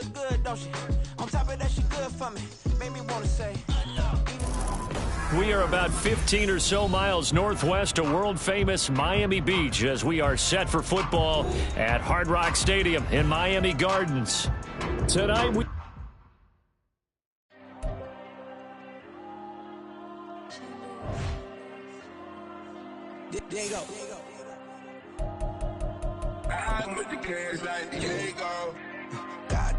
look good, don't she? On top of that, she good for me. Made me want to say. We are about 15 or so miles northwest of world-famous Miami Beach as we are set for football at Hard Rock Stadium in Miami Gardens. Tonight, we... Diego. I'm with the cash like Diego. God.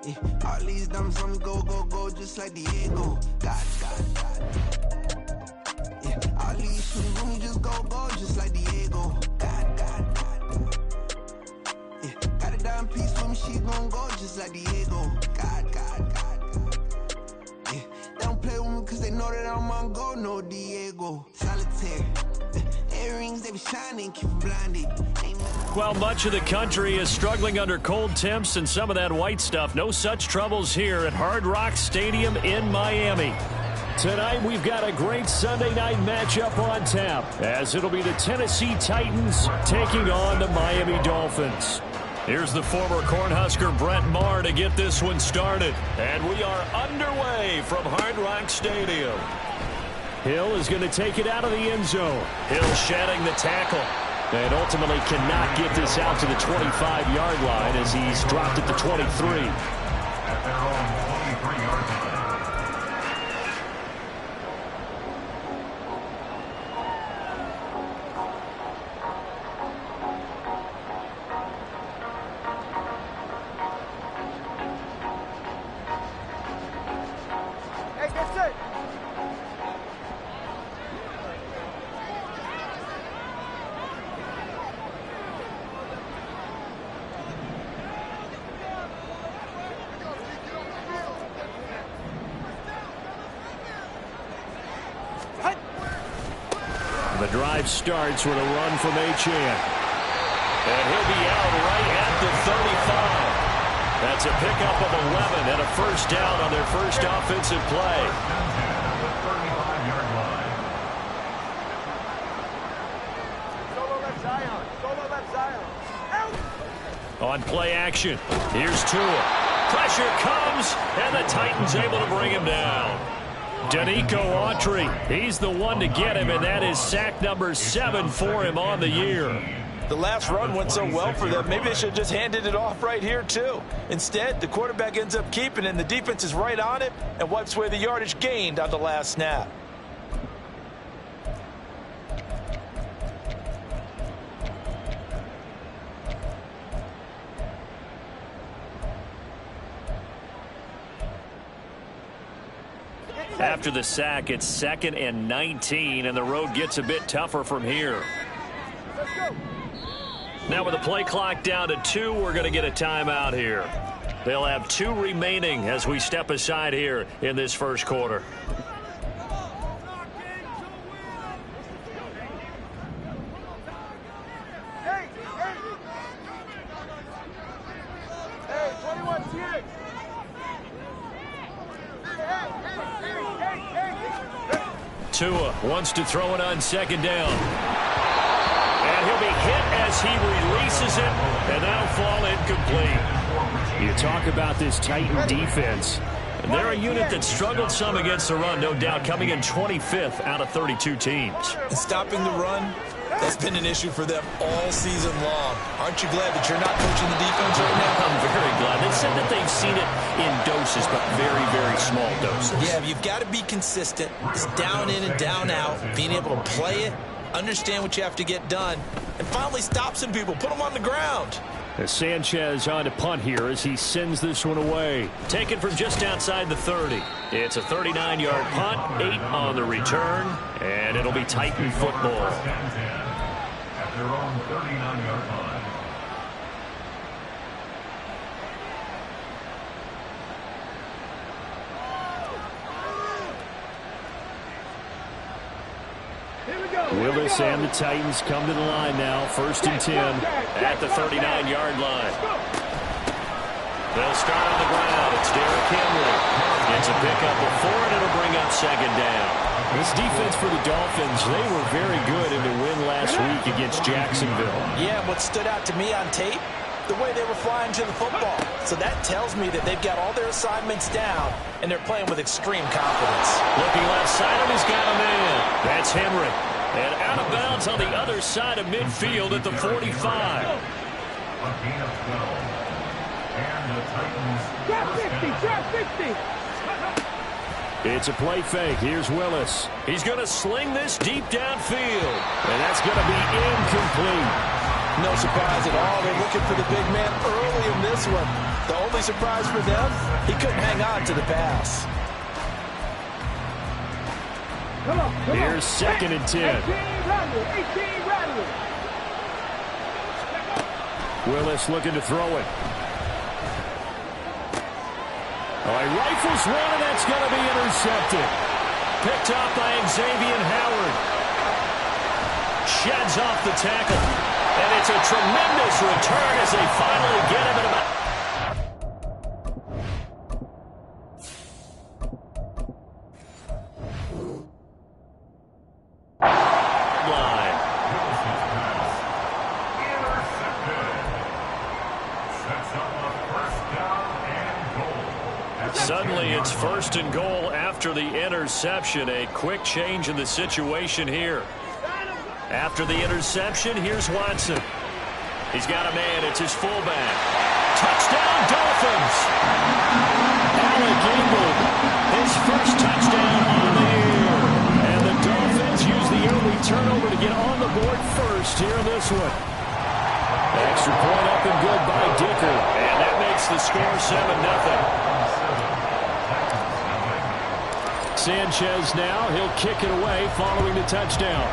Yeah, all these diamonds on me go, just like Diego. God. Yeah, all these shooters on me just go, just like Diego. God. Yeah, got a dime piece with me, she gon' go just like Diego. God. Yeah, they don't play with me cause they know that I'm on go, no Diego. Solitaire. Earrings, they be shining, keep them blinded. While much of the country is struggling under cold temps and some of that white stuff, no such troubles here at Hard Rock Stadium in Miami. Tonight, we've got a great Sunday night matchup on tap, as it'll be the Tennessee Titans taking on the Miami Dolphins. Here's the former Cornhusker Brett Maher to get this one started. And we are underway from Hard Rock Stadium. Hill is going to take it out of the end zone. Hill shedding the tackle. And ultimately cannot get this out to the 25-yard line as he's dropped at the 23. At their own 23-yard line. The drive starts with a run from Achane. And he'll be out right at the 35. That's a pickup of 11 and a first down on their first offensive play. On play action, here's Tua. Pressure comes, and the Titans able to bring him down. Danico Autry, he's the one to get him, and that is sack number 7 for him on the year. The last run went so well for them, maybe they should have just handed it off right here too. Instead, the quarterback ends up keeping it, and the defense is right on it and wipes away the yardage gained on the last snap. After the sack, it's 2nd and 19, and the road gets a bit tougher from here. Now with the play clock down to 2, we're going to get a timeout here. They'll have 2 remaining as we step aside here in this first quarter. Tua wants to throw it on 2nd down. And he'll be hit as he releases it, and that'll fall incomplete. You talk about this Titan defense. They're a unit that struggled some against the run, no doubt, coming in 25th out of 32 teams. And stopping the run, that's been an issue for them all season long. Aren't you glad that you're not coaching the defense right now? I'm very glad. They said that they've seen it in doses, but very, very small doses. Yeah, you've got to be consistent. It's down in and down out, being able to play it, understand what you have to get done, and finally stop some people, put them on the ground. As Sanchez on to punt here as he sends this one away. Taken from just outside the 30. It's a 39-yard punt, 8 on the return, and it'll be Titan football. At their own 39-yard line. Willis and the Titans come to the line now. 1st and 10 at the 39-yard line. They'll start on the ground. It's Derrick Henry. It's a pickup of 4, and it'll bring up 2nd down. This defense for the Dolphins, they were very good in the win last week against Jacksonville. Yeah, what stood out to me on tape, the way they were flying to the football. So that tells me that they've got all their assignments down, and they're playing with extreme confidence. Looking left side, and he's got a man. That's Henry. And out of bounds on the other side of midfield at the 45. A gain of 12. And the Titans. Drop 50. It's a play fake. Here's Willis. He's going to sling this deep downfield. And that's going to be incomplete. No surprise at all. They're looking for the big man early in this one. The only surprise for them, he couldn't hang on to the pass. Come on. Here's 2nd and 10. 18 Rattler. Willis looking to throw it. Oh, he rifles one, and that's going to be intercepted. Picked off by Xavier Howard. Sheds off the tackle. And it's a tremendous return as they finally get him at about... line. Suddenly it's 1st and goal after the interception. A quick change in the situation here. After the interception, here's Watson. He's got a man. It's his fullback. Touchdown, Dolphins! Alec Ingold, his first touchdown on the year. And the Dolphins use the early turnover to get on the board first here in this one. Extra point up and good by Dicker. And that makes the score 7-0. Sanchez now. He'll kick it away following the touchdown.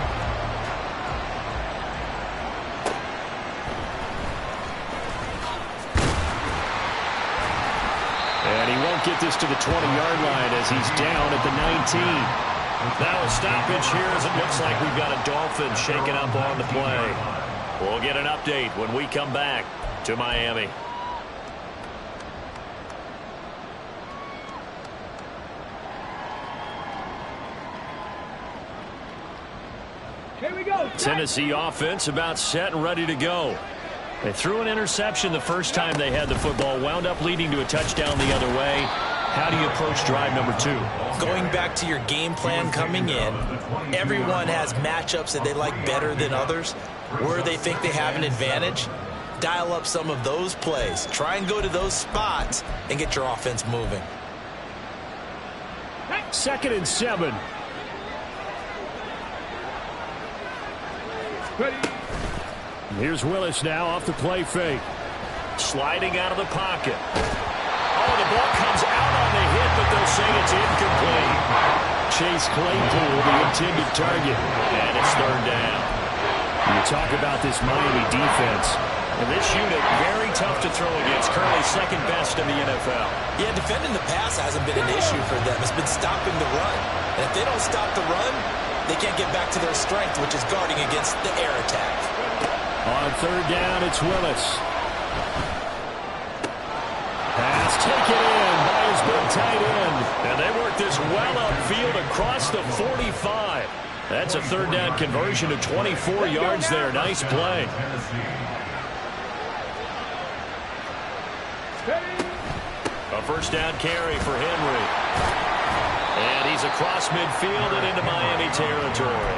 And he won't get this to the 20-yard line as he's down at the 19. Now a stoppage here as it looks like we've got a Dolphin shaking up on the play. We'll get an update when we come back to Miami. Here we go. Tennessee offense about set and ready to go. They threw an interception the first time they had the football, wound up leading to a touchdown the other way. How do you approach drive number 2? Going back to your game plan coming in, everyone has matchups that they like better than others. Where they think they have an advantage, dial up some of those plays. Try and go to those spots and get your offense moving. 2nd and 7. Ready. Here's Willis now off the play fake. Sliding out of the pocket. Oh, the ball comes out on the hit, but they'll say it's incomplete. Chase Claypool, the intended target, and it's 3rd down. You talk about this Miami defense, and this unit very tough to throw against, currently 2nd best in the NFL. Yeah, defending the pass hasn't been an issue for them. It's been stopping the run. And if they don't stop the run, they can't get back to their strength, which is guarding against the air attack. On 3rd down, it's Willis. Pass taken in by his big tight end. And they work this well upfield across the 45. That's a 3rd down conversion to 24 yards there. Nice play. A 1st down carry for Henry. And he's across midfield and into Miami territory.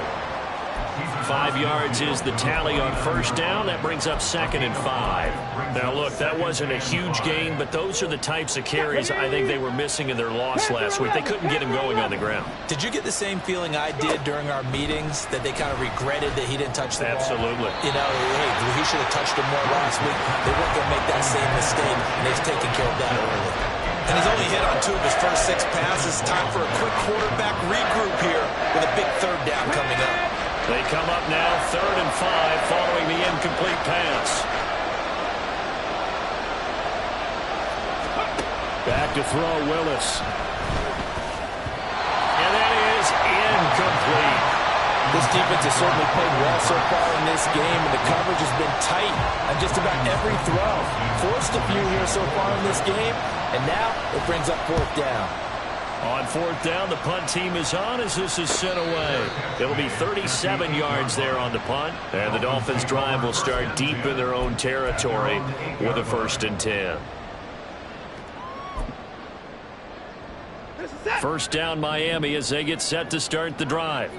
5 yards is the tally on 1st down. That brings up 2nd and 5. Now, look, that wasn't a huge gain, but those are the types of carries I think they were missing in their loss last week. They couldn't get him going on the ground. Did you get the same feeling I did during our meetings, that they kind of regretted that he didn't touch the ball? Absolutely. You know, hey, he should have touched him more last week. They weren't going to make that same mistake, and they've taken care of that early. And he's only hit on 2 of his first 6 passes. Time for a quick quarterback regroup here with a big 3rd down coming up. They come up now 3rd and 5 following the incomplete pass. Back to throw, Willis. And that is incomplete. This defense has certainly played well so far in this game, and the coverage has been tight on just about every throw. Forced a few here so far in this game, and now it brings up 4th down. On fourth down, the punt team is on as this is sent away. It'll be 37 yards there on the punt. And the Dolphins' drive will start deep in their own territory with a 1st and 10. First down, Miami, as they get set to start the drive.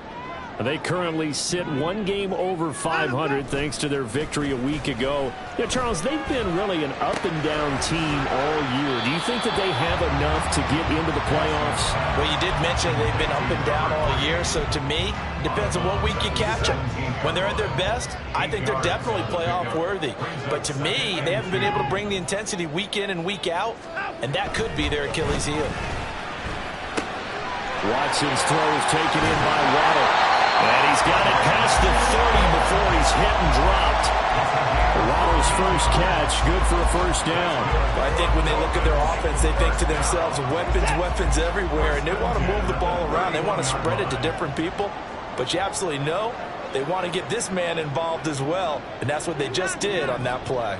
They currently sit 1 game over 500 thanks to their victory a week ago. Yeah, Charles, they've been really an up-and-down team all year. Do you think that they have enough to get into the playoffs? Well, you did mention they've been up and down all year, so to me, it depends on what week you catch them. When they're at their best, I think they're definitely playoff-worthy. But to me, they haven't been able to bring the intensity week in and week out, and that could be their Achilles heel. Watson's throw is taken in by Waddle. And he's got it past the 30 before he's hit and dropped. Waddle's first catch, good for a first down. I think when they look at their offense, they think to themselves, weapons everywhere, and they want to move the ball around. They want to spread it to different people. But you absolutely know they want to get this man involved as well, and that's what they just did on that play.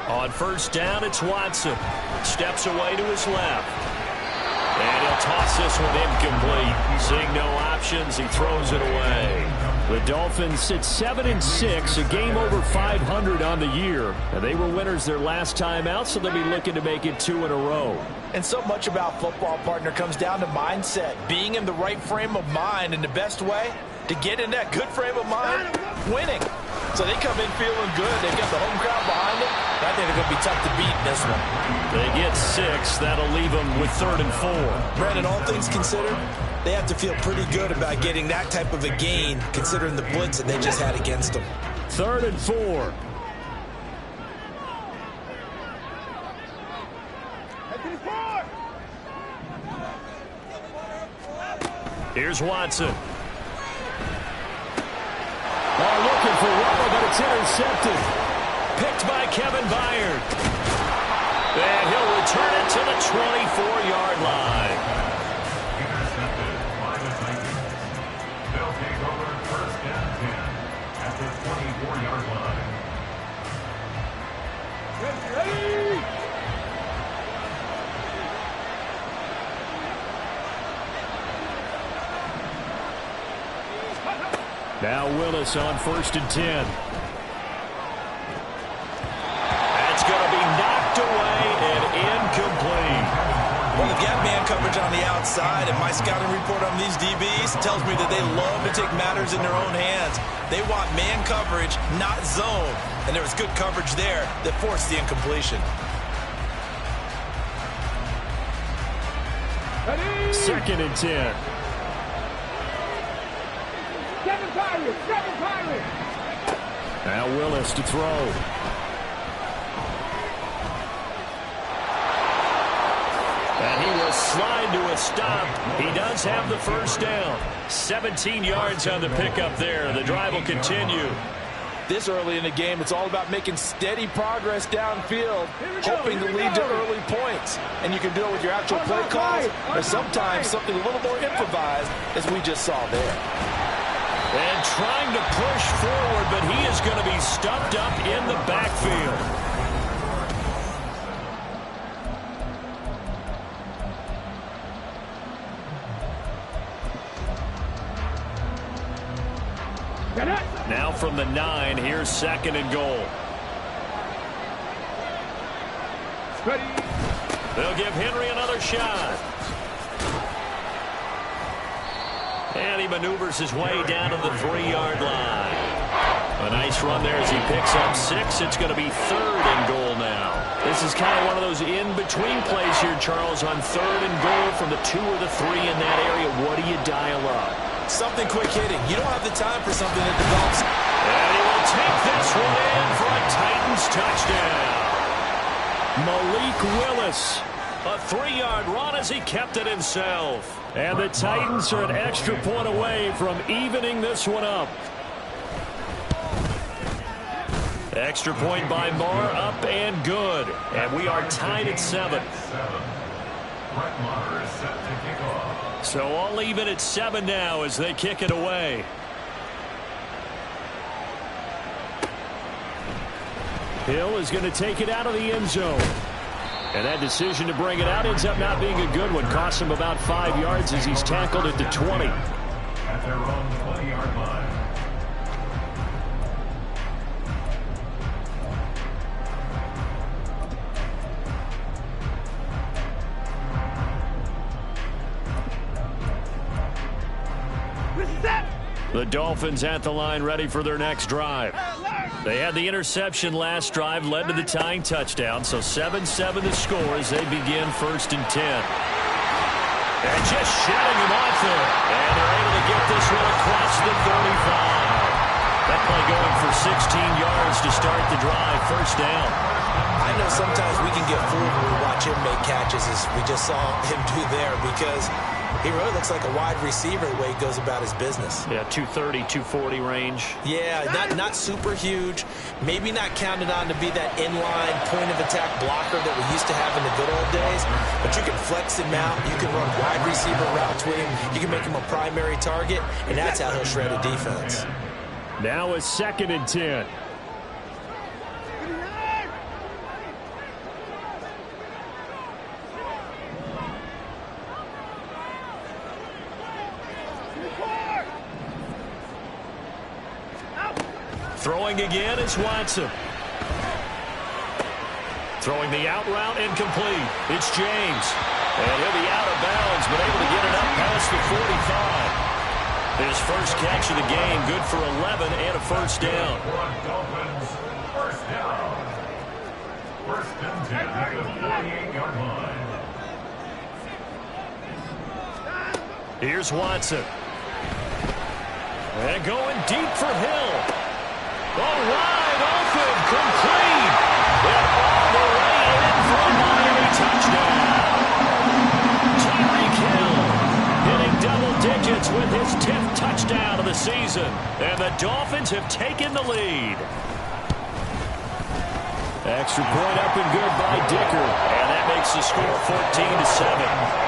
On first down, it's Watson. Steps away to his left. And he'll toss this one incomplete. Seeing no options, he throws it away. The Dolphins sit 7-6, a game over 500 on the year. And they were winners their last time out, so they'll be looking to make it 2 in a row. And so much about football, partner, comes down to mindset. Being in the right frame of mind, and the best way to get in that good frame of mind, winning. So they come in feeling good. They've got the home crowd behind them. I think they're going to be tough to beat in this one. They get 6. That'll leave them with 3rd and 4. Brandon, all things considered, they have to feel pretty good about getting that type of a gain, considering the blitz that they just had against them. 3rd and 4. Here's Watson. Looking for Waddle, but it's intercepted. Picked by Kevin Byard. And he'll return it to the 24-yard line. Intercepted by the Titans. They'll take over 1st and 10 at the 24-yard line. Ready! Now Willis on 1st and 10. That's going to be knocked away and incomplete. Well, they've got man coverage on the outside, and my scouting report on these DBs tells me that they love to take matters in their own hands. They want man coverage, not zone. And there was good coverage there that forced the incompletion. 2nd and 10. 7 Pirates! Now Willis to throw. And he will slide to a stop. He does have the first down. 17 yards on the pickup there. The drive will continue. This early in the game, it's all about making steady progress downfield, hoping to lead to early points. And you can do it with your actual play calls, or sometimes something a little more improvised, as we just saw there. And trying to push forward, but he is going to be stuffed up in the backfield. Now from the 9, here's 2nd and goal. Ready? They'll give Henry another shot. And he maneuvers his way down to the 3-yard line. A nice run there as he picks up 6. It's going to be 3rd and goal now. This is kind of one of those in-between plays here, Charles, on 3rd and goal from the 2 or the 3 in that area. What do you dial up? Something quick hitting. You don't have the time for something that develops. And he will take this one in for a Titans touchdown. Malik Willis. A 3-yard run as he kept it himself. And the Titans are an extra point away from evening this one up. Extra point by Marr, up and good. And we are tied at 7. So all even at 7 now as they kick it away. Hill is going to take it out of the end zone. And that decision to bring it out ends up not being a good one. Costs him about 5 yards as he's tackled at the 20. At their own 20-yard line. The Dolphins at the line ready for their next drive. They had the interception last drive, led to the tying touchdown. So 7-7 the score as they begin 1st and 10. And just shutting him off there. And they're able to get this one across the 35. That play going for 16 yards to start the drive. 1st down. I know sometimes we can get fooled when we watch him make catches, as we just saw him do there, because he really looks like a wide receiver the way he goes about his business. Yeah, 230, 240 range. Yeah, not super huge. Maybe not counted on to be that inline point-of-attack blocker that we used to have in the good old days. But you can flex him out. You can run wide receiver routes with him. You can make him a primary target, and that's how he'll shred a defense. Now a 2nd and 10. Throwing again is Watson. Throwing the out route incomplete. It's James. And he'll be out of bounds, but able to get it up past the 45. His first catch of the game, good for 11 and a 1st down. Dolphins, 1st down. 1st and 10 at the 48-yard line. Here's Watson. And going deep for Hill. Wide open, complete. And all the way in for a Miami touchdown. Tyreek Hill hitting double digits with his 10th touchdown of the season. And the Dolphins have taken the lead. Extra point up and good by Dicker. And that makes the score 14-7.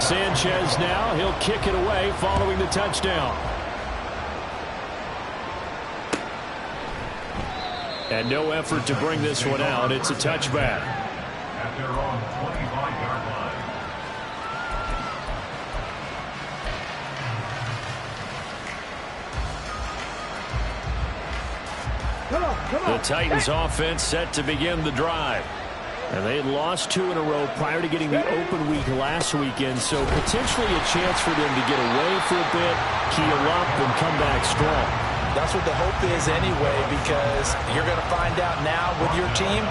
Sanchez now, he'll kick it away following the touchdown. And no effort to bring this one out. It's a touchback. At their own 25-yard line. The Titans offense set to begin the drive. And they had lost 2 in a row prior to getting the open week last weekend, so potentially a chance for them to get away for a bit, keel up, and come back strong. That's what the hope is anyway, because you're going to find out now with your team,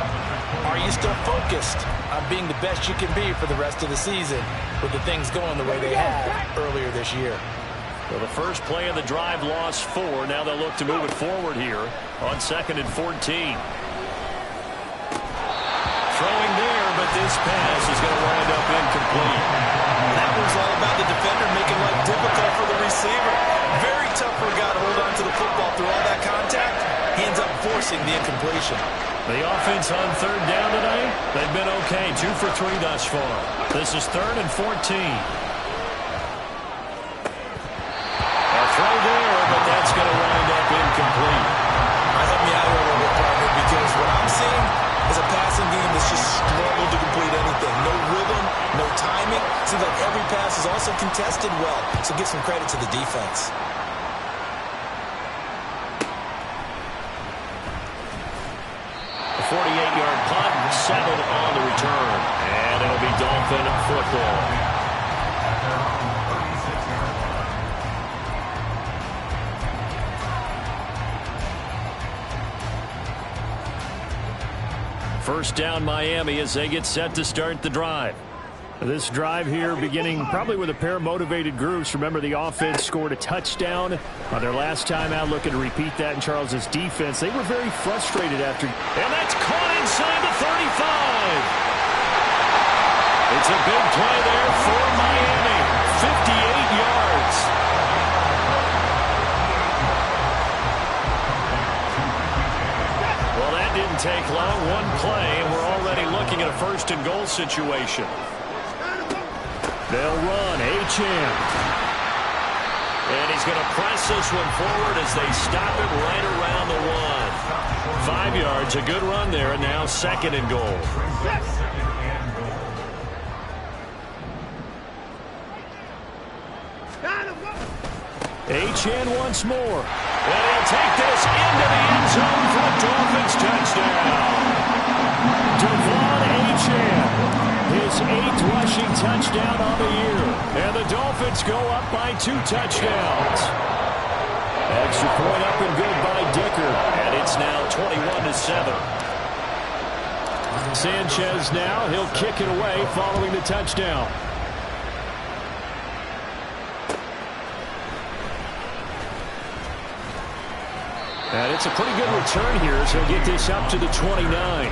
are you still focused on being the best you can be for the rest of the season with the things going the way they have earlier this year? Well, the first play of the drive lost 4. Now they'll look to move it forward here on 2nd and 14. Throwing there, but this pass is going to wind up incomplete. That was all about the defender making life difficult for the receiver. Very tough for a guy to hold on to the football through all that contact. He ends up forcing the incompletion. The offense on 3rd down tonight, they've been okay. 2 for 3 thus far. This is 3rd and 14. A throw there, but that's going to wind up incomplete. Help me out here a little bit, partner, because what I'm seeing is a passing game that's just struggled to complete anything. No rhythm, no timing. Seems like every pass is also contested well, so give some credit to the defense. A 48-yard punt, 7 on the return. And it'll be Dolphin football. First down Miami as they get set to start the drive. This drive here beginning probably with a pair of motivated groups. Remember, the offense scored a touchdown on their last time out. Looking to repeat that in Charles's defense. They were very frustrated after. And that's caught inside the 35. It's a big play there for Miami. 58 yards. Well, that didn't take long. One play, and we're already looking at a 1st and goal situation. They'll run. Achane. And he's going to press this one forward as they stop it right around the 1. 5 yards, a good run there, and now 2nd and goal. Achane once more. And he'll take this into the end zone for a Dolphins touchdown. Devon Achane, his 8th rushing touchdown on the year. And the Dolphins go up by 2 touchdowns. Extra point up and good by Dicker. And it's now 21-7. Sanchez now, he'll kick it away following the touchdown. And it's a pretty good return here as he'll get this up to the 29.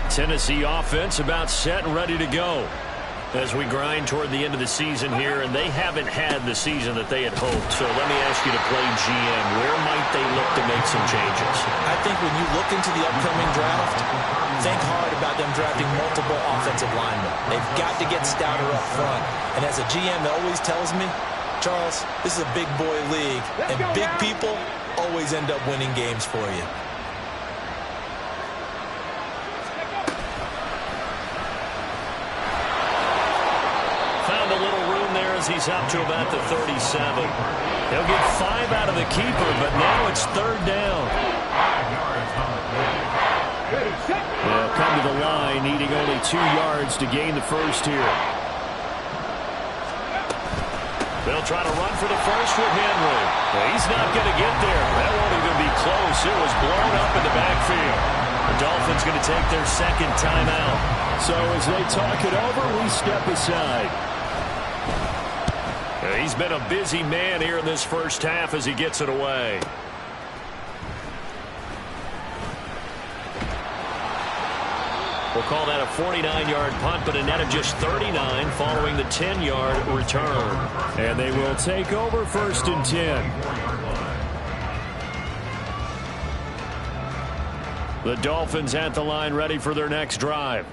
Tennessee offense about set and ready to go as we grind toward the end of the season here, and they haven't had the season that they had hoped. So let me ask you to play GM. Where might they look to make some changes? I think when you look into the upcoming draft, think hard about them drafting multiple offensive linemen. They've got to get stouter up front. And as a GM always tells me, Charles, this is a big boy league, and big people always end up winning games for you. Found a little room there as he's up to about the 37. He'll get 5 out of the keeper, but now it's 3rd down. They'll come to the line, needing only 2 yards to gain the first here. They'll try to run for the first with Henry. Well, he's not going to get there. That won't even be close. It was blown up in the backfield. The Dolphins going to take their 2nd timeout. So as they talk it over, we step aside. He's been a busy man here in this first half as he gets it away. We'll call that a 49-yard punt, but a net of just 39 following the 10-yard return. And they will take over 1st and 10. The Dolphins at the line ready for their next drive.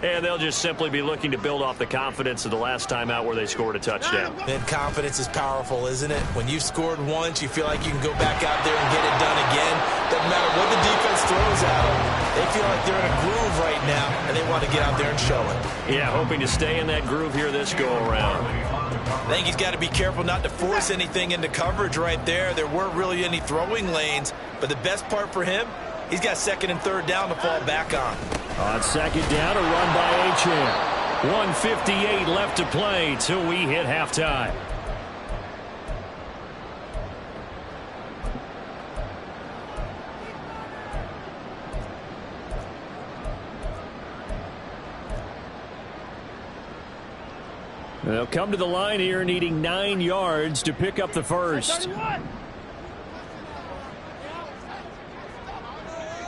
And they'll just simply be looking to build off the confidence of the last time out where they scored a touchdown. And confidence is powerful, isn't it? When you've scored once, you feel like you can go back out there and get it done again. Doesn't matter what the defense throws at them. They feel like they're in a groove right now, and they want to get out there and show it. Yeah, hoping to stay in that groove here this go-around. I think he's got to be careful not to force anything into coverage right there. There weren't really any throwing lanes, but the best part for him, he's got 2nd and 3rd down to fall back on. On 2nd down, a run by Achane. 1:58 left to play till we hit halftime. They'll come to the line here needing 9 yards to pick up the first.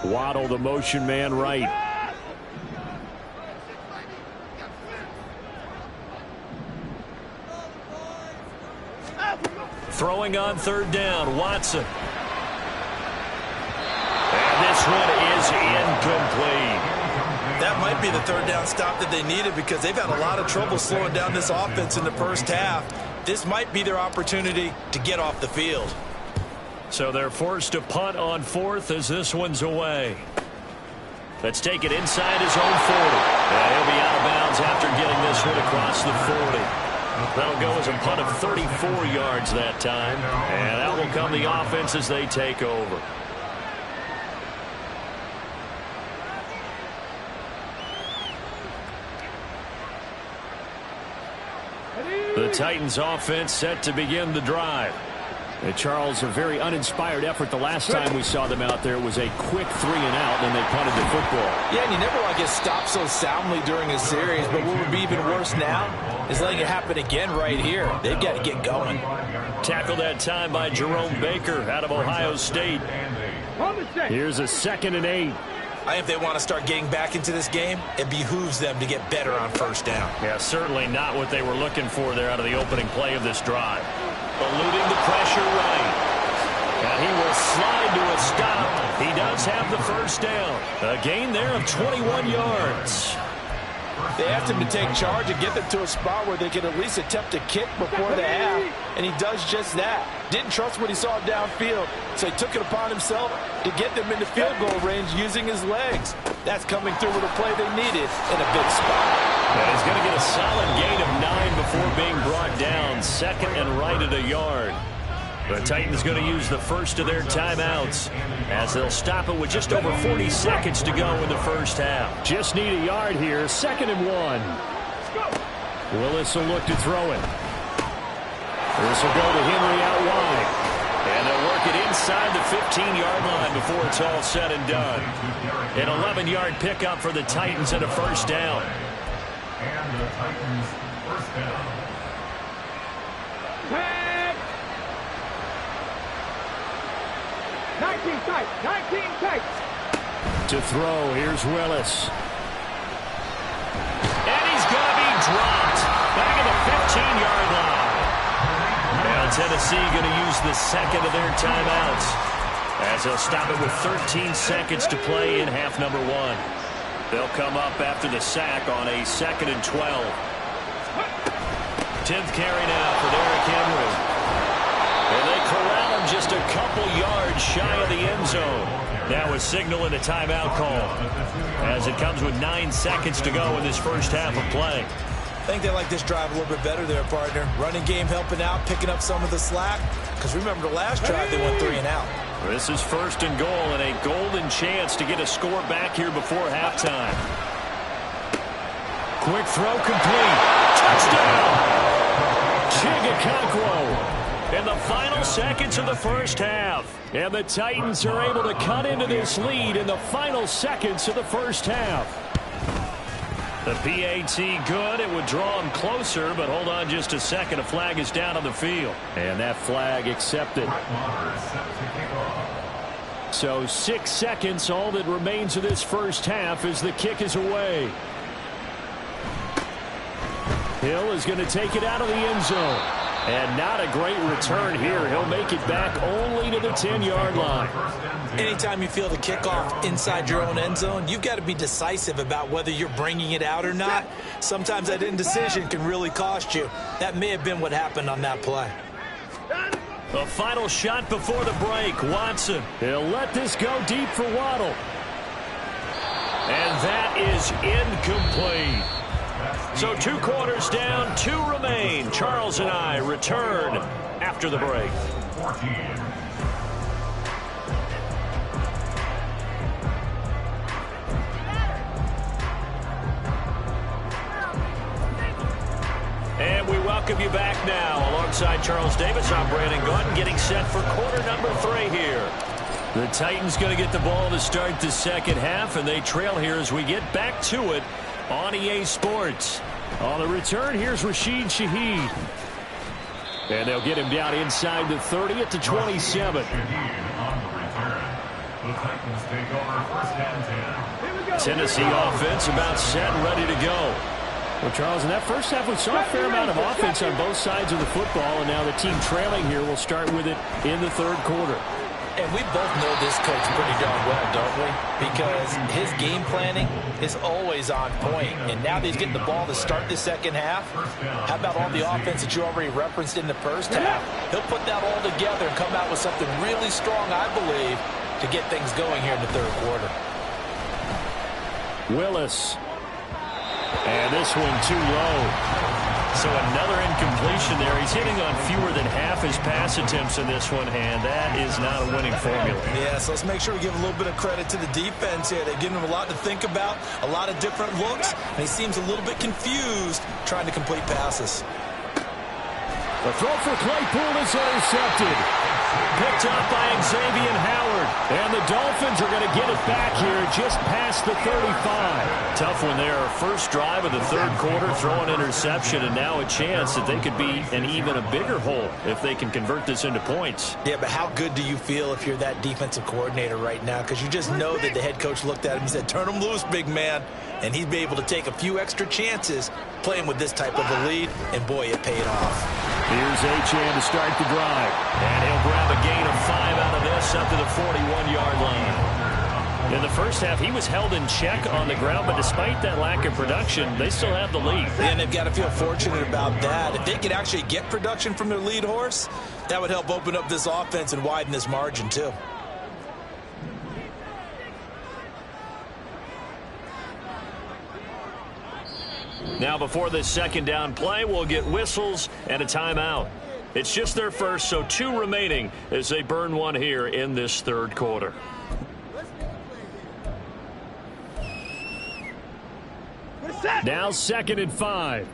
Waddle, the motion man, right. Throwing on 3rd down, Watson. And this one is incomplete. That might be the 3rd down stop that they needed because they've had a lot of trouble slowing down this offense in the first half. This might be their opportunity to get off the field. So they're forced to punt on 4th as this one's away. Let's take it inside his own 40. And he'll be out of bounds after getting this one across the 40. That'll go as a punt of 34 yards that time. And out will come the offense as they take over. The Titans offense set to begin the drive. Charles, a very uninspired effort. The last time we saw them out there was a quick 3 and out, and they punted the football. Yeah, and you never want to get stopped so soundly during a series, but what would be even worse now is letting it happen again right here. They've got to get going. Tackled that time by Jerome Baker out of Ohio State. Here's a 2nd and 8. I think if they want to start getting back into this game, it behooves them to get better on 1st down. Yeah, certainly not what they were looking for there out of the opening play of this drive. Eluding the pressure right. And he will slide to a stop. He does have the first down. A gain there of 21 yards. They asked him to take charge and get them to a spot where they could at least attempt to kick before the half, and he does just that. Didn't trust what he saw downfield, so he took it upon himself to get them into field goal range using his legs. That's coming through with a play they needed in a big spot. And he's going to get a solid gain of 9 before being brought down. Second and right at a yard. The Titans going to use the first of their timeouts as they'll stop it with just over 40 seconds to go in the first half. Just need a yard here. 2nd and 1. Willis will look to throw it. This will go to Henry out wide. And they'll work it inside the 15-yard line before it's all said and done. An 11-yard pickup for the Titans and a first down. And the Titans first down. Tag. 19 tight. 19 tight. To throw, here's Willis. And he's going to be dropped back at the 15-yard line. Now Tennessee going to use the second of their timeouts as they'll stop it with 13 seconds to play in half number 1. They'll come up after the sack on a 2nd and 12. 10th carry now for Derrick Henry. And they corral him just a couple yards shy of the end zone. Now a signal and a timeout call as it comes with 9 seconds to go in this first half of play. I think they like this drive a little bit better there, partner. Running game helping out, picking up some of the slack. Because remember the last drive, they went 3 and out. This is 1st and goal and a golden chance to get a score back here before halftime. Quick throw complete. Touchdown! Chigakonkwo in the final seconds of the first half. And the Titans are able to cut into this lead in the final seconds of the first half. The PAT good. It would draw him closer, but hold on just a second. A flag is down on the field. And that flag accepted. So 6 seconds, all that remains of this first half as the kick is away. Hill is going to take it out of the end zone. And not a great return here. He'll make it back only to the 10-yard line. Anytime you feel the kickoff inside your own end zone, you've got to be decisive about whether you're bringing it out or not. Sometimes that indecision can really cost you. That may have been what happened on that play. The final shot before the break. Watson. He'll let this go deep for Waddle. And that is incomplete. So 2 quarters down, 2 remain. Charles and I return after the break. And we welcome you back now. Alongside Charles Davis, I'm Brandon Gunn, getting set for quarter number 3 here. The Titans going to get the ball to start the second half, and they trail here as we get back to it on EA Sports. On the return, here's Rashid Shaheed. And they'll get him down inside the 30 at the 27. Tennessee offense about set and ready to go. Well, Charles, in that first half, we saw a fair amount of offense on both sides of the football, and now the team trailing here will start with it in the third quarter. And we both know this coach pretty darn well, don't we? Because his game planning is always on point. And now that he's getting the ball to start the second half, how about all the offense that you already referenced in the first half? He'll put that all together and come out with something really strong, I believe, to get things going here in the third quarter. Willis. And this one too low. So another incompletion there. He's hitting on fewer than half his pass attempts in this one, and that is not a winning formula. Yeah, so let's make sure we give a little bit of credit to the defense here. They've given him a lot to think about, a lot of different looks, and he seems a little bit confused trying to complete passes. The throw for Claypool is intercepted. Picked up by Xavier Howard. And the Dolphins are going to get it back here just past the 35. Tough one there. First drive of the third quarter, throw an interception, and now a chance that they could be in even a bigger hole if they can convert this into points. Yeah, but how good do you feel if you're that defensive coordinator right now? Because you just know that the head coach looked at him and said, turn him loose, big man. And he'd be able to take a few extra chances playing with this type of a lead, and boy, it paid off. Here's Achane to start the drive. And he'll grab a gain of 5 out of this up to the 41-yard line. In the first half, he was held in check on the ground, but despite that lack of production, they still have the lead. And they've got to feel fortunate about that. If they could actually get production from their lead horse, that would help open up this offense and widen this margin too. Now before this second down play, we'll get whistles and a timeout. It's just their first, so 2 remaining as they burn one here in this third quarter. Now 2nd and 5.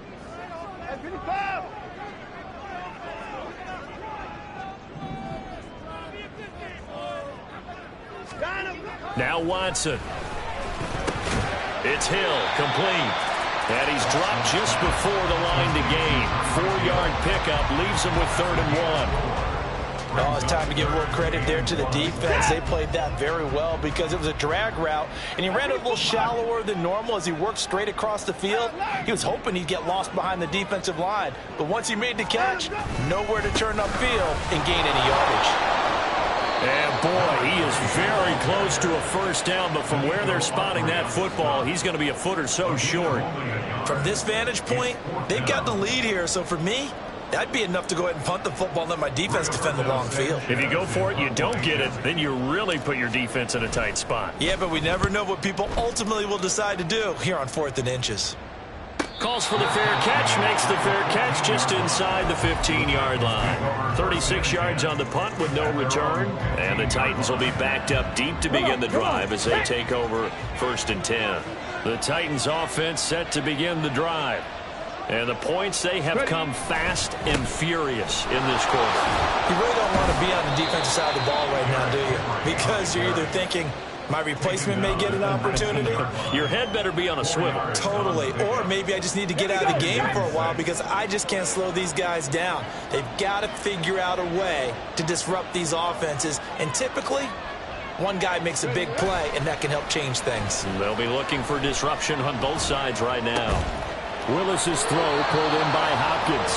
Now Watson. It's Hill, complete. And he's dropped just before the line to gain. 4-yard pickup leaves him with 3rd and 1. Oh, it's time to give a little credit there to the defense. They played that very well because it was a drag route, and he ran a little shallower than normal as he worked straight across the field. He was hoping he'd get lost behind the defensive line, but once he made the catch, nowhere to turn upfield and gain any yardage. And boy, he is very close to a first down, but from where they're spotting that football, he's going to be a foot or so short. From this vantage point, they've got the lead here, so for me, that'd be enough to go ahead and punt the football and let my defense defend the long field. If you go for it, you don't get it, then you really put your defense in a tight spot. Yeah, but we never know what people ultimately will decide to do here on 4th and inches. Calls for the fair catch, makes the fair catch just inside the 15-yard line. 36 yards on the punt with no return, and the Titans will be backed up deep to begin the drive as they take over 1st and 10. The Titans offense set to begin the drive. And the points, they have come fast and furious in this quarter. You really don't want to be on the defensive side of the ball right now, do you? Because you're either thinking, my replacement may get an opportunity. Your head better be on a swivel. Totally. Or maybe I just need to get out of the game for a while because I just can't slow these guys down. They've got to figure out a way to disrupt these offenses. And typically, one guy makes a big play, and that can help change things. They'll be looking for disruption on both sides right now. Willis's throw pulled in by Hopkins.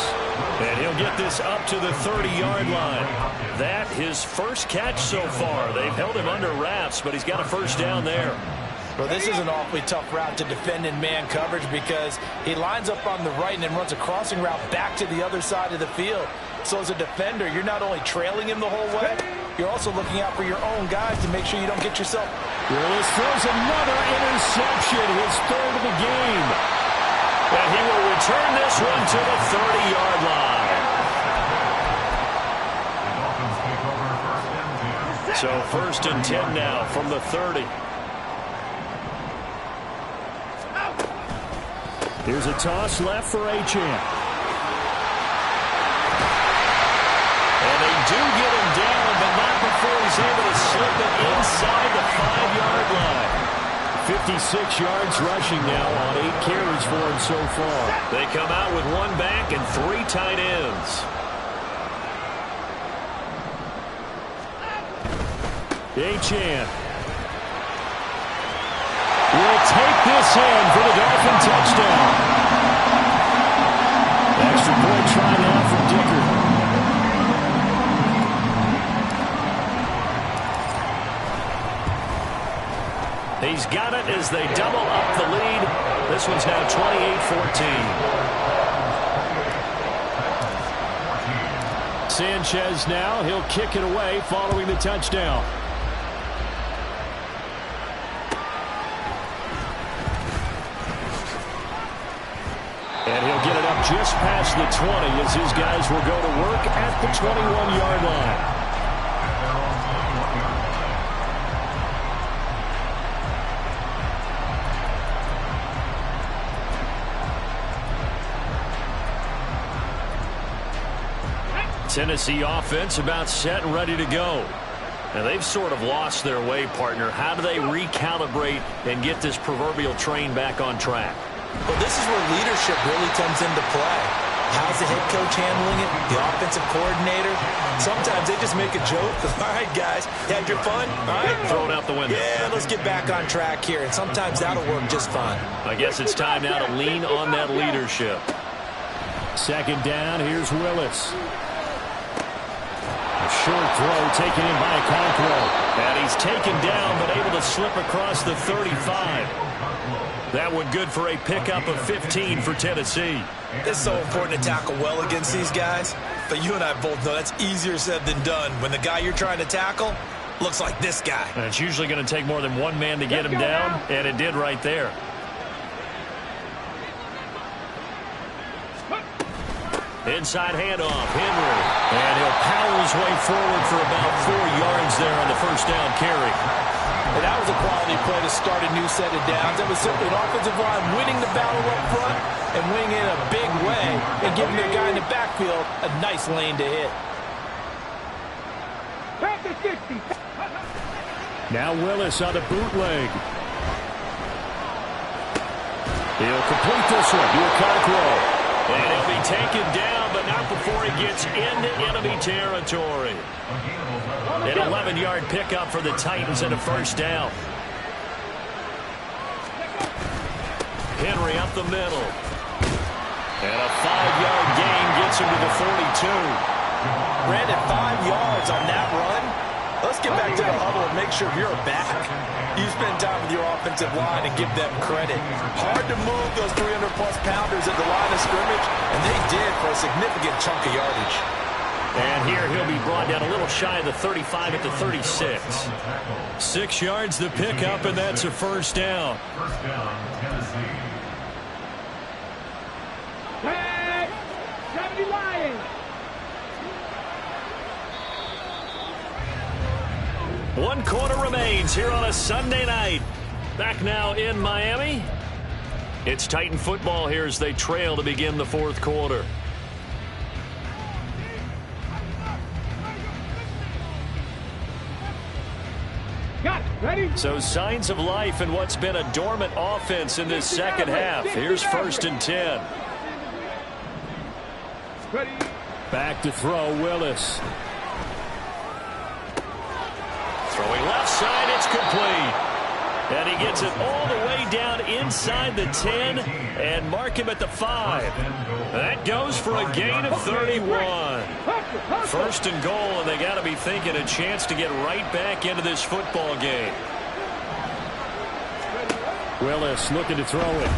And he'll get this up to the 30-yard line. That his first catch so far. They've held him under wraps, but he's got a first down there. Well, this is an awfully tough route to defend in man coverage because he lines up on the right and then runs a crossing route back to the other side of the field. So as a defender, you're not only trailing him the whole way, you're also looking out for your own guys to make sure you don't get yourself. Willis throws another interception, his 3rd of the game. And he will return this one to the 30-yard line. So 1st and 10 now from the 30. Here's a toss left for Achane. And they do get him down, but not before he's able to slip it inside the 5-yard line. 56 yards rushing now on 8 carries for him so far. They come out with 1 back and 3 tight ends. Achane will take this in for the Dolphin touchdown. Extra point try now for Dicker. He's got it as they double up the lead. This one's now 28-14. Sanchez now, he'll kick it away following the touchdown. And he'll get it up just past the 20 as his guys will go to work at the 21-yard line. Tennessee offense about set and ready to go. Now they've sort of lost their way, partner. How do they recalibrate and get this proverbial train back on track? Well, this is where leadership really comes into play. How's the head coach handling it? The offensive coordinator? Sometimes they just make a joke. All right, guys, had your fun? All right. Throw it out the window. Yeah, let's get back on track here. And sometimes that'll work just fine. I guess it's time now to lean on that leadership. 2nd down, here's Willis. short throw taken in by Okonkwo. And he's taken down but able to slip across the 35. That one good for a pickup of 15 for Tennessee. It's so important to tackle well against these guys. But you and I both know that's easier said than done when the guy you're trying to tackle looks like this guy. And it's usually going to take more than one man to get him down, and it did right there. Inside handoff, Henry. And he'll power his way forward for about 4 yards there on the first down carry. And that was a quality play to start a new set of downs. That was simply an offensive line winning the battle up front and winning in a big way and giving their guy in the backfield a nice lane to hit. Now Willis on the bootleg. He'll complete this one to Okonkwo. And he'll be taken down, but not before he gets into enemy territory. An 11-yard pickup for the Titans and a first down. Henry up the middle. And a 5-yard gain gets him to the 42. Brandon, 5 yards on that run. Let's get back to the huddle and make sure you're back. You spend time with your offensive line and give them credit. Hard to move those 300-plus pounders at the line of scrimmage, and they did for a significant chunk of yardage. And here he'll be brought down a little shy of the 35 at the 36. 6 yards the pickup, and that's a first down. First down, Tennessee. Tag! 70 Lions! One quarter remains here on a Sunday night. Back now in Miami. It's Titan football here as they trail to begin the fourth quarter. Got it. Ready? So signs of life in what's been a dormant offense in this second half. Here's 1st and 10. Ready? Back to throw, Willis. Throwing left side, it's complete. And he gets it all the way down inside the 10 and mark him at the 5. That goes for a gain of 31. 1st and goal, and they got to be thinking a chance to get right back into this football game. Willis looking to throw it.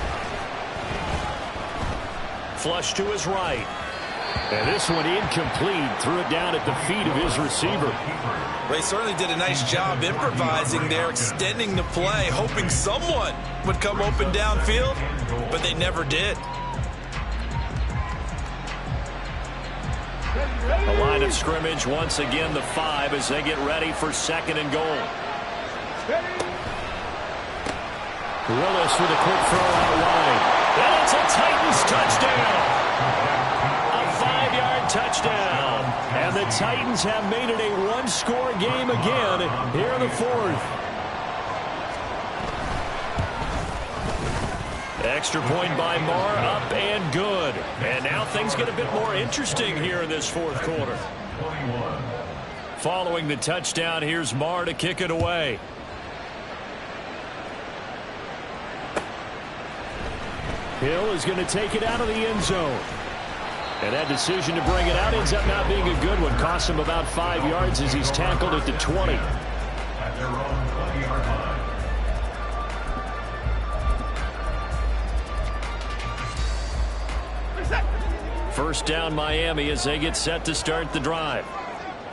Flush to his right. And this one incomplete. Threw it down at the feet of his receiver. Ray certainly did a nice job improvising there, extending the play, hoping someone would come open downfield, but they never did. A line of scrimmage once again, the 5 as they get ready for 2nd and goal. Willis with a quick throw out wide. And it's a Titans touchdown. Touchdown. And the Titans have made it a one-score game again here in the 4th. Extra point by Marr, up and good. And now things get a bit more interesting here in this 4th quarter. Following the touchdown, here's Marr to kick it away. Hill is going to take it out of the end zone. And that decision to bring it out ends up not being a good one. Costs him about 5 yards as he's tackled at the 20. At their own 20-yard line. First down Miami as they get set to start the drive.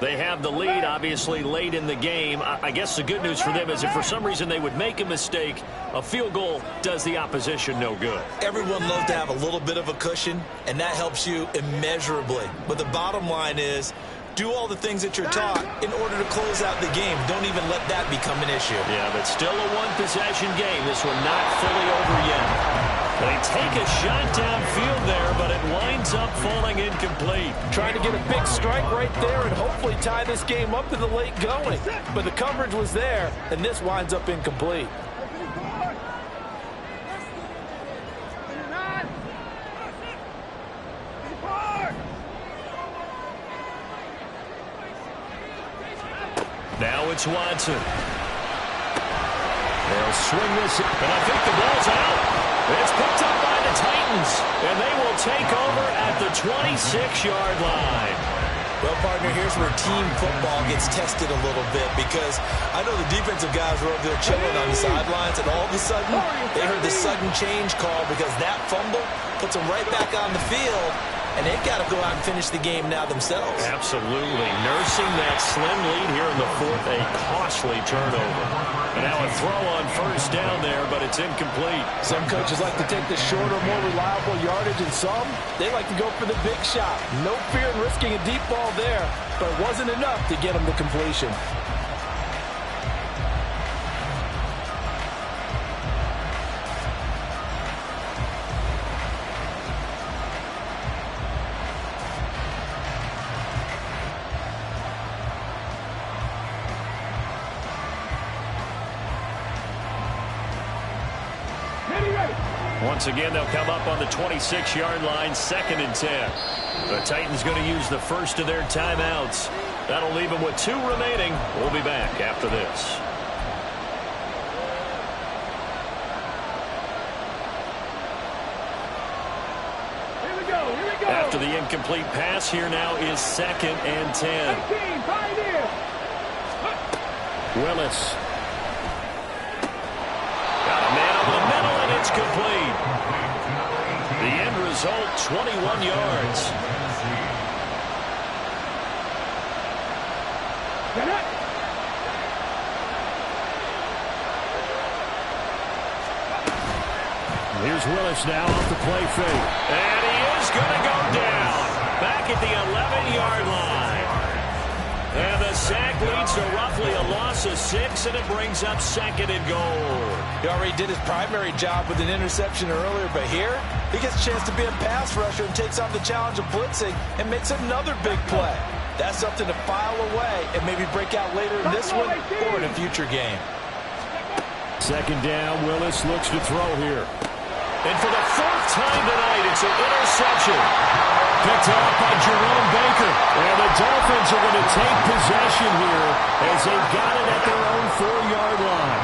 They have the lead, obviously, late in the game. I guess the good news for them is if for some reason they would make a mistake, a field goal does the opposition no good. Everyone loves to have a little bit of a cushion, and that helps you immeasurably. But the bottom line is, do all the things that you're taught in order to close out the game. Don't even let that become an issue. Yeah, but still a one-possession game. This one not fully over yet. They take a shot downfield there, but it winds up falling incomplete. Trying to get a big strike right there and hopefully tie this game up in the late going. But the coverage was there, and this winds up incomplete. Now it's Watson. They'll swing this, and I think the ball's out. It's picked up by the Titans, and they will take over at the 26-yard line. Well, partner, here's where team football gets tested a little bit because I know the defensive guys were over there chilling on the sidelines, and all of a sudden, they heard the sudden change call because that fumble puts them right back on the field, and they've got to go out and finish the game now themselves. Absolutely. Nursing that slim lead here in the fourth, a costly turnover. And now a throw on first down there, but it's incomplete. Some coaches like to take the shorter, more reliable yardage, and some, they like to go for the big shot. No fear in risking a deep ball there, but it wasn't enough to get them to completion. Once again, they'll come up on the 26-yard line, 2nd and 10. The Titans going to use the first of their timeouts. That'll leave them with 2 remaining. We'll be back after this. Here we go. After the incomplete pass, here now is 2nd and 10. 18, Pioneer. Willis. Got a man over the middle, and it's complete. The end result, 21 yards. Get it. Here's Willis now off the play fake. And he is going to go down. Back at the 11-yard line. And the sack leads to roughly a loss of 6, and it brings up 2nd and goal. He already did his primary job with an interception earlier, but here he gets a chance to be a pass rusher and takes on the challenge of blitzing and makes another big play. That's something to file away and maybe break out later in this one or in a future game. 2nd down, Willis looks to throw here. And for the 4th time tonight, it's an interception. Picked off by Jerome Baker. And the Dolphins are going to take possession here as they've got it at their own 4-yard line.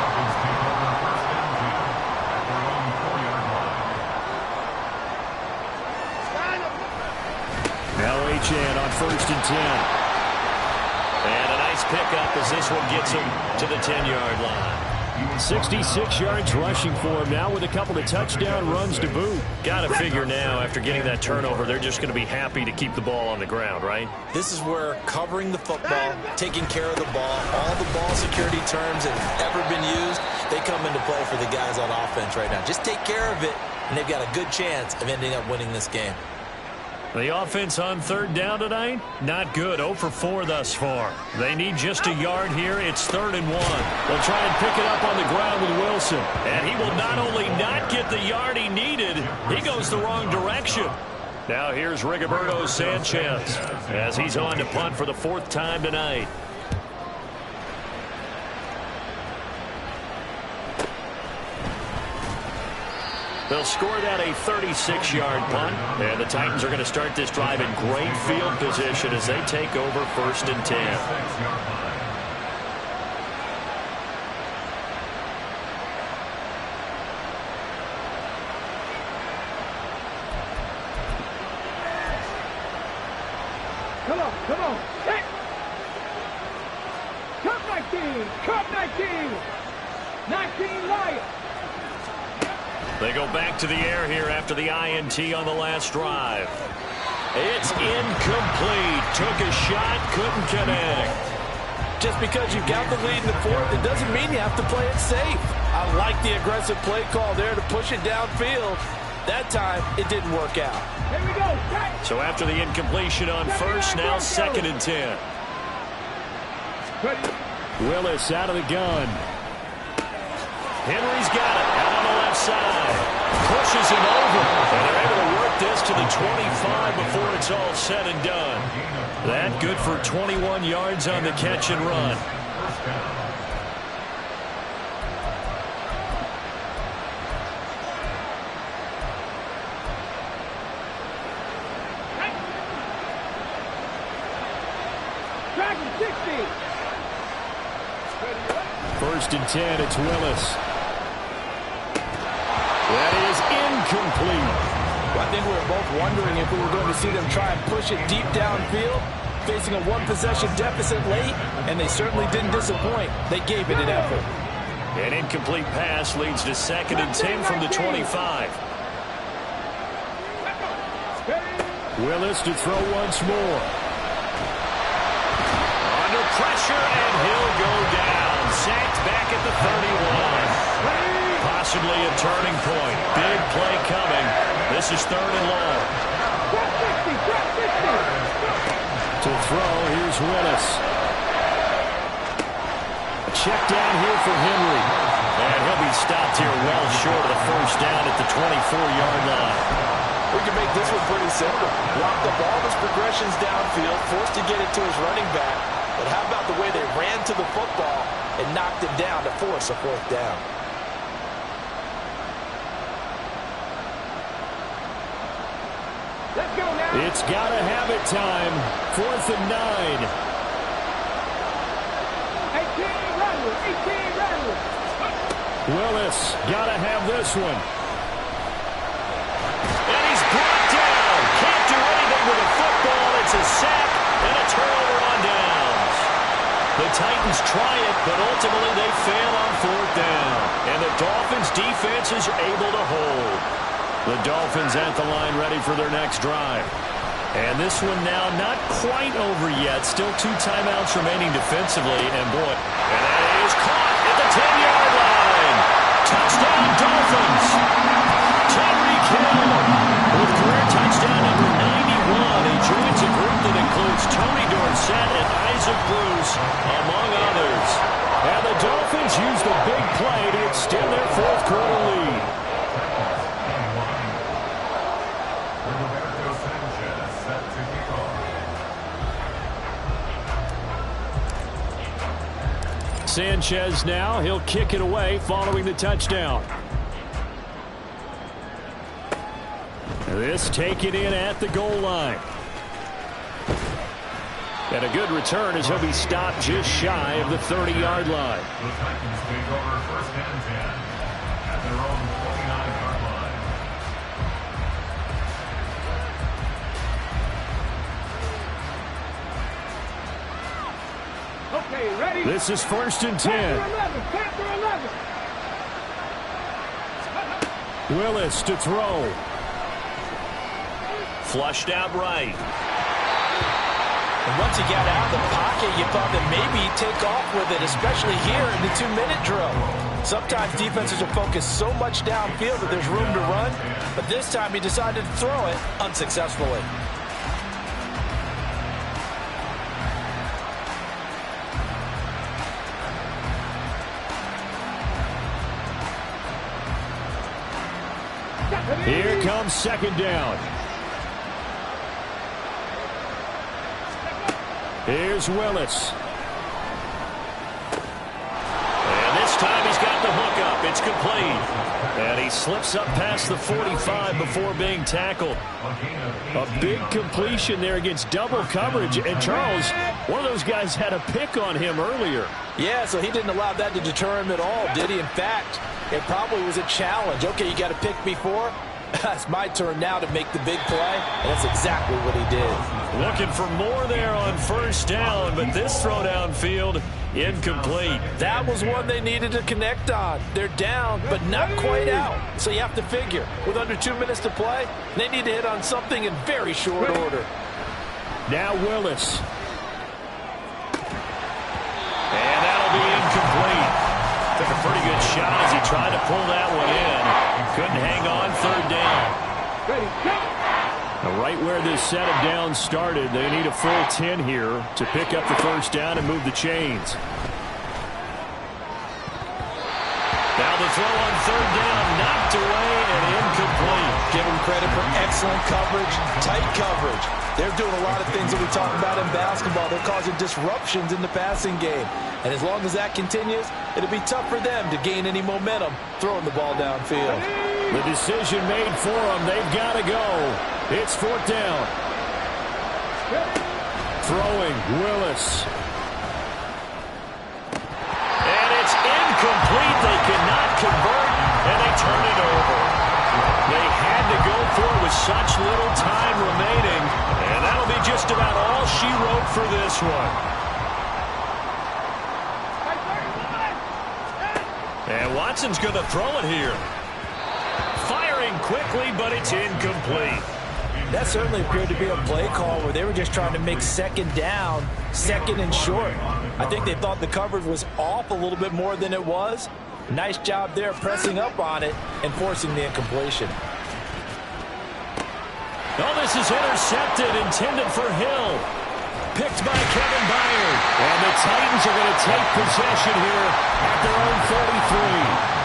Now Achane on 1st and 10. And a nice pickup as this one gets him to the 10-yard line. 66 yards rushing for him now with a couple of touchdown runs to boot. Got to figure now after getting that turnover, they're just going to be happy to keep the ball on the ground, right? This is where covering the football, taking care of the ball, all the ball security terms that have ever been used, they come into play for the guys on offense right now. Just take care of it, and they've got a good chance of ending up winning this game. The offense on 3rd down tonight, not good. 0 for 4 thus far. They need just a yard here. It's 3rd and 1. They'll try and pick it up on the ground with Wilson. And he will not only not get the yard he needed, he goes the wrong direction. Now here's Rigoberto Sanchez as he's on to punt for the 4th time tonight. They'll score that a 36-yard punt, and the Titans are going to start this drive in great field position as they take over 1st and 10. Come on. Hey. Cut 19. 19 Lions. They go back to the air here after the INT on the last drive. It's incomplete. Took a shot, couldn't connect. Just because you've got the lead in the 4th, it doesn't mean you have to play it safe. I like the aggressive play call there to push it downfield. That time, it didn't work out. Here we go. So after the incompletion on 1st, now 2nd and 10. Willis out of the gun. Henry's got it out on the left side. Pushes him over. And they're able to work this to the 25 before it's all said and done. That good for 21 yards on the catch and run. Dragon 60. 1st and 10, it's Willis. That is incomplete. Well, I think we were both wondering if we were going to see them try and push it deep downfield. facing a one-possession deficit late, and they certainly didn't disappoint. They gave it an effort. An incomplete pass leads to 2nd and 10 from the 25. Willis to throw once more. Under pressure, and he'll go down. Sacked back at the 31. Possibly a turning point. Big play coming. This is 3rd and long. To throw, here's Willis. Check down here for Henry. And he'll be stopped here well short of the first down at the 24-yard line. We can make this one pretty simple. Blocked up all his progressions downfield, forced to get it to his running back. But how about the way they ran to the football and knocked him down to force a 4th down? Let's go now. It's got to have it time. 4th and 9. 18 rattle. 18 rattle. Willis got to have this one. And he's brought down. Can't do anything with a football. It's a sack and a turnover on downs. The Titans try it, but ultimately they fail on 4th down. And the Dolphins' defense is able to hold. The Dolphins at the line ready for their next drive. And this one now not quite over yet. Still 2 timeouts remaining defensively. And boy, and that is caught at the 10-yard line. Touchdown Dolphins. Tyreek Hill with career touchdown number 91. He joins a group that includes Tony Dorsett and Isaac Bruce, among others. And the Dolphins use the big play to extend their 4th quarter lead. Sanchez now, he'll kick it away following the touchdown. This taken in at the goal line. And a good return as he'll be stopped just shy of the 30-yard line. The Titans take over 1st and 10 at their own 29-yard line. Okay, ready? This is 1st and 10. Panther 11. Willis to throw. Flushed out right. And once he got out of the pocket, you thought that maybe he'd take off with it, especially here in the 2-minute drill. Sometimes defenses will focus so much downfield that there's room to run, but this time he decided to throw it unsuccessfully. Here comes 2nd down. Here's Willis. And this time he's got the hook up. It's complete. And he slips up past the 45 before being tackled. A big completion there against double coverage. And Charles, one of those guys had a pick on him earlier. Yeah, so he didn't allow that to deter him at all, did he? In fact, it probably was a challenge. Okay, you got a pick before. It's my turn now to make the big play, and that's exactly what he did. Looking for more there on 1st down, but this throw downfield, incomplete. That was one they needed to connect on. They're down, but not quite out. So you have to figure, with under 2 minutes to play, they need to hit on something in very short order. Now Willis. And that'll be incomplete. Took a pretty good shot as he tried to pull that one in. Couldn't hang on 3rd down. Ready, go. Now right where this set of downs started, they need a full 10 here to pick up the 1st down and move the chains. Now the throw on 3rd down, knocked away and incomplete. Give them credit for excellent coverage, tight coverage. They're doing a lot of things that we talk about in basketball. They're causing disruptions in the passing game. And as long as that continues, it'll be tough for them to gain any momentum throwing the ball downfield. The decision made for them. They've got to go. It's 4th down. Throwing, Willis. And it's incomplete. They cannot convert, and they turn it over. They had to go for it with such little time remaining, and that'll be just about all she wrote for this one. And Watson's going to throw it here. Firing quickly, but it's incomplete. That certainly appeared to be a play call where they were just trying to make second down, second and short. I think they thought the coverage was off a little bit more than it was. Nice job there pressing up on it and forcing the incompletion. Oh, this is intercepted, intended for Hill. Picked by Kevin Byard. And the Titans are going to take possession here at their own 43.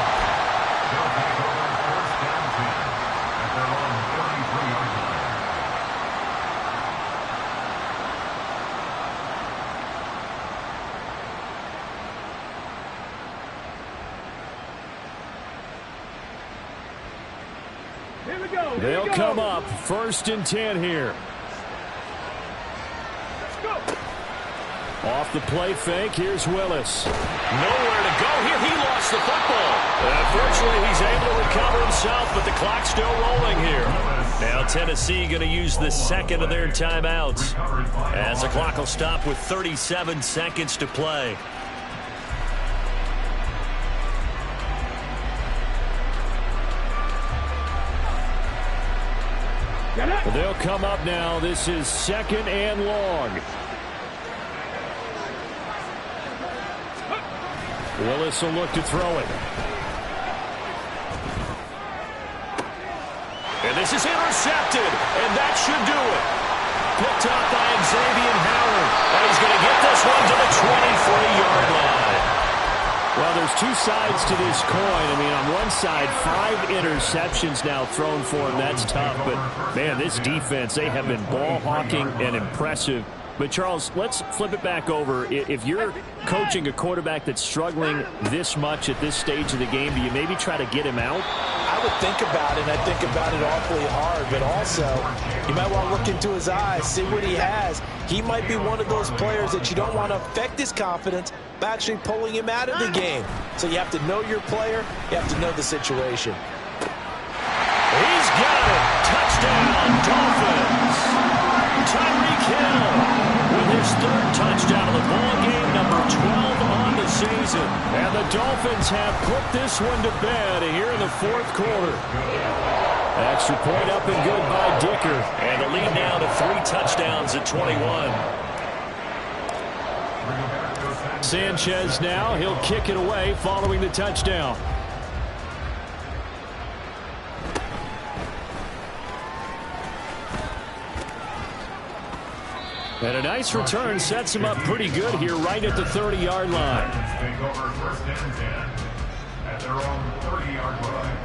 They'll come up 1st and 10 here. Off the play fake, here's Willis. Nowhere to go here. He lost the football. Unfortunately, he's able to recover himself, but the clock's still rolling here. Now Tennessee going to use the second of their timeouts, as the clock will stop with 37 seconds to play. They'll come up now. This is 2nd and long. Willis will look to throw it. And this is intercepted, and that should do it. Picked up by Xavier Howard. And he's going to get this one to the 23-yard line. Well, there's two sides to this coin. I mean, on one side, 5 interceptions now thrown for him. That's tough. But, man, this defense, they have been ball hawking and impressive. But, Charles, let's flip it back over. If you're coaching a quarterback that's struggling this much at this stage of the game, do you maybe try to get him out? I would think about it, and I think about it awfully hard. But also, you might want to look into his eyes, see what he has. He might be one of those players that you don't want to affect his confidence by actually pulling him out of the game. So you have to know your player. You have to know the situation. He's got it. Touchdown, Dolphins. Tyreek Hill with his 3rd touchdown of the ball game, number 12 on the season. And the Dolphins have put this one to bed here in the 4th quarter. Extra point up and good by Dicker. And the lead now to 3 touchdowns at 21. Sanchez now, he'll kick it away following the touchdown. And a nice return sets him up pretty good here right at the 30-yard line. Take over 1st and 10 at their own 30-yard line.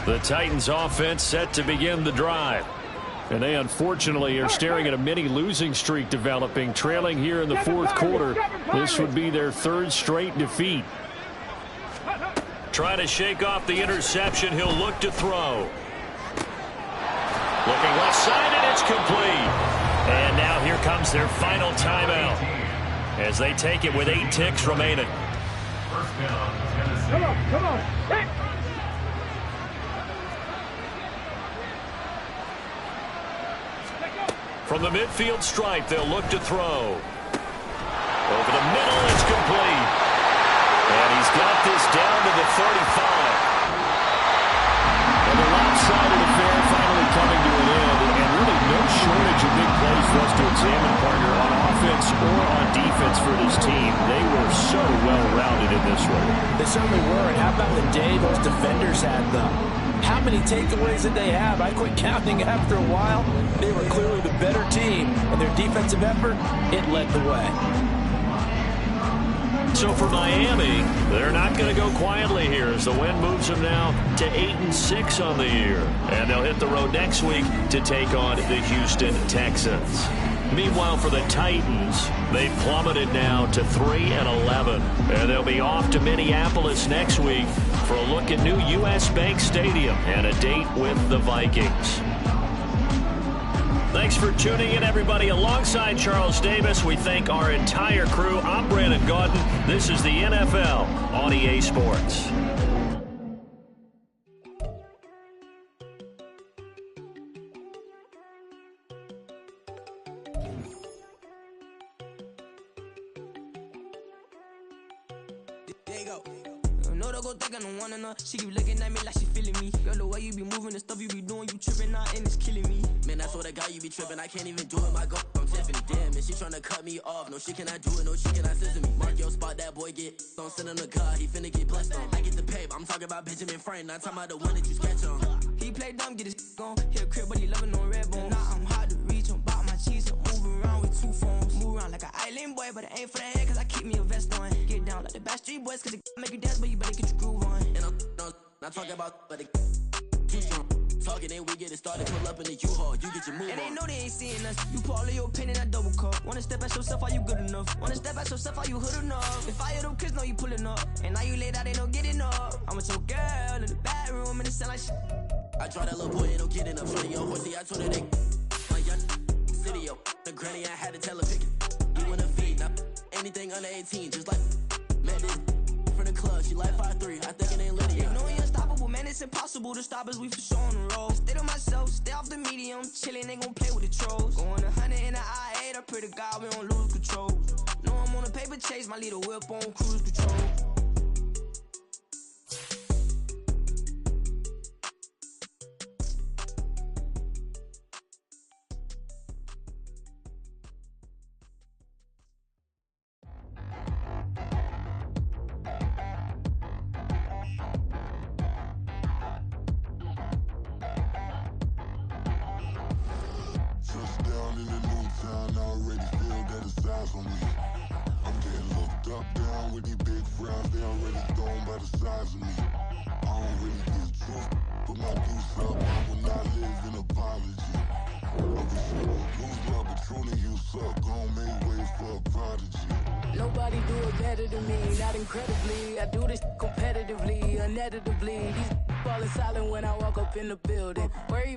The Titans offense set to begin the drive. And they unfortunately are staring at a mini losing streak developing, trailing here in the 4th quarter. This would be their 3rd straight defeat. Trying to shake off the interception. He'll look to throw. Looking left side, and it's complete. And now here comes their final timeout as they take it with 8 ticks remaining. First down, Tennessee. Come on. Hey. From the midfield stripe, they'll look to throw. Over the middle, it's complete. And he's got this down to the 35. And the lopsided affair finally coming to an end. And really no shortage of big plays for us to examine, partner, on offense or on defense for this team. They were so well-rounded in this one. They certainly were. And how about the day those defenders had, though? How many takeaways did they have? I quit counting after a while. They were clearly the better team, and their defensive effort, it led the way. So for Miami, they're not going to go quietly here as the win moves them now to 8-6 on the year. And they'll hit the road next week to take on the Houston Texans. Meanwhile, for the Titans, they've plummeted now to 3-11. And they'll be off to Minneapolis next week for a look at new U.S. Bank Stadium and a date with the Vikings. Thanks for tuning in, everybody. Alongside Charles Davis, we thank our entire crew. I'm Brandon Gaudin. This is the NFL on EA Sports. There you go. No, don't go think I don't wanna know. She keep looking at me like she feeling me. Girl, the way you be moving, the stuff you be doing, you tripping out and it's killing me. Man, that's what I got, you be tripping. I can't even do it, my girl. I'm Tiffany. Damn, and she tryna cut me off. No, she cannot do it, no, she cannot scissor me. Mark your spot, that boy get. Don't send him to God, he finna get blessed on. I get the pay, I'm talking about Benjamin Franklin, not talking about the one that you sketch on. He play dumb, get his gone. Hit a crib, but he loving on red bone. Now I'm hard to reach, I'm bout my cheese, I'm moving around with two phones. Move around like an island boy, but it ain't for the head, cause I keep me a vest on. Get down like the Backstreet Boys, cause it make you dance, but you better get your groove on. And I'm not talking about, but it too strong. Talking, then we get it started, pull up in the U-Haul, you get your move on. And they know they ain't seeing us. You put all of your pen in that double cup. Wanna step at yourself, are you good enough? Wanna step at yourself, are you hood enough? If I hear them kids know you pulling up, and now you laid out, they don't get enough. I'm with your girl in the bedroom, and it sound like shit. I draw that little boy, it don't get enough. Shorty, your horsey, I told her they my young city, yo. The granny, I had to tell her pick it. You wanna feed, now anything under 18, just like met this from the club. She like 5'3", I think it ain't Lydia. You know we unstoppable, man, it's impossible to stop us, we for sure on the road. Stay to myself, stay off the medium, chillin', ain't gon' play with the trolls. Going 100 in the I-8, I pray to God we don't lose control. Know I'm on a paper chase, my little whip on cruise control. Touchdown in the new town, I already feel that it's eyes on me. I'm getting looked up, down with these big frowns, they already thrown by the size of me. I don't really get truth, put my goose up, I will not live in apology. Lose my Patron, you suck, gon' make way for a prodigy. Nobody do it better than me, not incredibly. I do this competitively, uneditably. These falling silent when I walk up in the building. Where you